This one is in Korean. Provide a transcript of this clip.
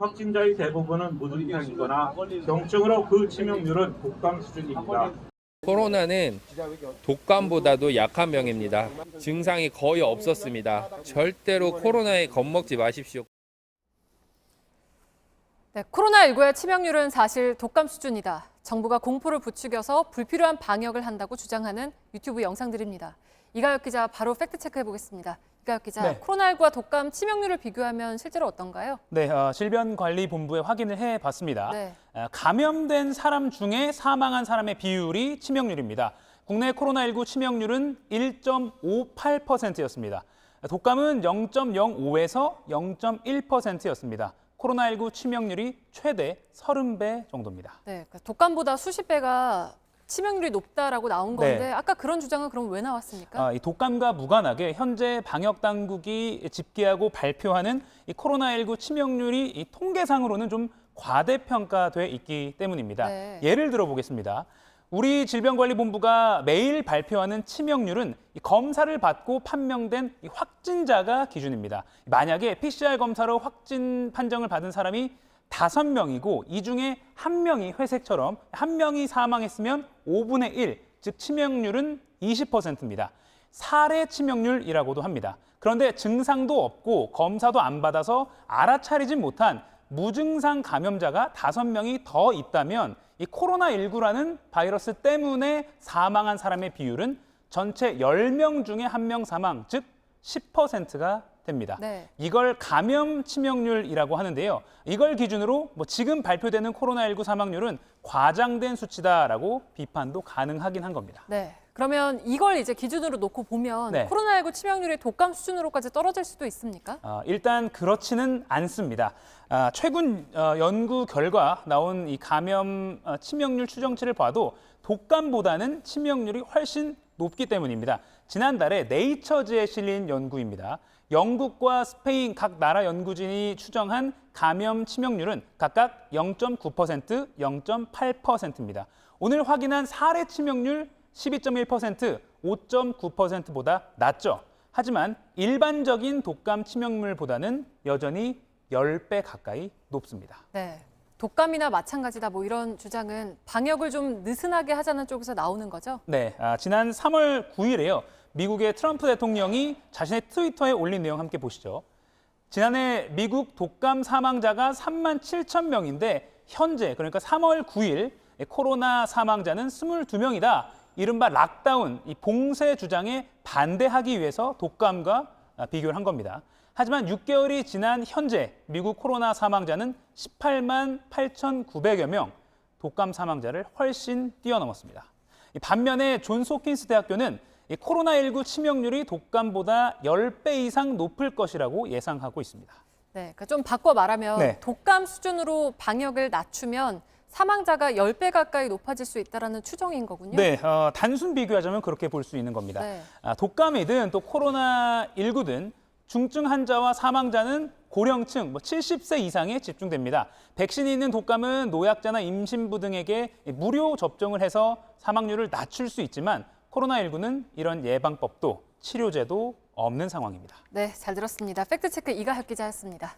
확진자의 대부분은 무증상이거나 경증으로 그 치명률은 독감 수준입니다. 코로나는 독감보다도 약한 병입니다. 증상이 거의 없었습니다. 절대로 코로나에 겁먹지 마십시오. 네, 코로나19의 치명률은 사실 독감 수준이다. 정부가 공포를 부추겨서 불필요한 방역을 한다고 주장하는 유튜브 영상들입니다. 이가혁 기자 바로 팩트체크해 보겠습니다. 이가혁 기자, 네. 코로나19와 독감 치명률을 비교하면 실제로 어떤가요? 네, 질병관리본부에 확인을 해봤습니다. 네. 감염된 사람 중에 사망한 사람의 비율이 치명률입니다. 국내 코로나19 치명률은 1.58%였습니다. 독감은 0.05에서 0.1%였습니다. 코로나19 치명률이 최대 30배 정도입니다. 네, 그러니까 독감보다 수십 배가 치명률이 높다라고 나온 건데 네. 아까 그런 주장은 그럼 왜 나왔습니까? 이 독감과 무관하게 현재 방역 당국이 집계하고 발표하는 이 코로나19 치명률이 이 통계상으로는 좀 과대평가돼 있기 때문입니다. 네. 예를 들어 보겠습니다. 우리 질병관리본부가 매일 발표하는 치명률은 이 검사를 받고 판명된 이 확진자가 기준입니다. 만약에 PCR 검사로 확진 판정을 받은 사람이 5명이고 이 중에 1명이 회색처럼 1명이 사망했으면 5분의 1, 즉 치명률은 20%입니다. 사례 치명률이라고도 합니다. 그런데 증상도 없고 검사도 안 받아서 알아차리지 못한 무증상 감염자가 5명이 더 있다면 이 코로나19라는 바이러스 때문에 사망한 사람의 비율은 전체 10명 중에 1명 사망, 즉 10%가 됩니다. 네. 이걸 감염 치명률이라고 하는데요. 이걸 기준으로 지금 발표되는 코로나19 사망률은 과장된 수치다라고 비판도 가능하긴 한 겁니다. 네. 그러면 이걸 이제 기준으로 놓고 보면 네. 코로나19 치명률이 독감 수준으로까지 떨어질 수도 있습니까? 일단 그렇지는 않습니다. 최근 연구 결과 나온 이 감염 치명률 추정치를 봐도 독감보다는 치명률이 훨씬 높기 때문입니다. 지난달에 네이처즈에 실린 연구입니다. 영국과 스페인 각 나라 연구진이 추정한 감염 치명률은 각각 0.9%, 0.8%입니다. 오늘 확인한 사례 치명률 12.1%, 5.9%보다 낮죠. 하지만 일반적인 독감 치명률보다는 여전히 10배 가까이 높습니다. 네. 독감이나 마찬가지다 뭐 이런 주장은 방역을 좀 느슨하게 하자는 쪽에서 나오는 거죠? 네, 지난 3월 9일에요. 미국의 트럼프 대통령이 자신의 트위터에 올린 내용 함께 보시죠. 지난해 미국 독감 사망자가 3만 7천 명인데 현재 그러니까 3월 9일 코로나 사망자는 22명이다. 이른바 락다운, 이 봉쇄 주장에 반대하기 위해서 독감과 비교를 한 겁니다. 하지만 6개월이 지난 현재 미국 코로나 사망자는 18만 8,900여 명, 독감 사망자를 훨씬 뛰어넘었습니다. 반면에 존스 홉킨스 대학교는 코로나19 치명률이 독감보다 10배 이상 높을 것이라고 예상하고 있습니다. 네, 그러니까 좀 바꿔 말하면 네. 독감 수준으로 방역을 낮추면 사망자가 10배 가까이 높아질 수 있다는 추정인 거군요. 네, 단순 비교하자면 그렇게 볼 수 있는 겁니다. 네. 독감이든 또 코로나19든 중증 환자와 사망자는 고령층 70세 이상에 집중됩니다. 백신이 있는 독감은 노약자나 임신부 등에게 무료 접종을 해서 사망률을 낮출 수 있지만 코로나19는 이런 예방법도 치료제도 없는 상황입니다. 네, 잘 들었습니다. 팩트체크 이가혁 기자였습니다.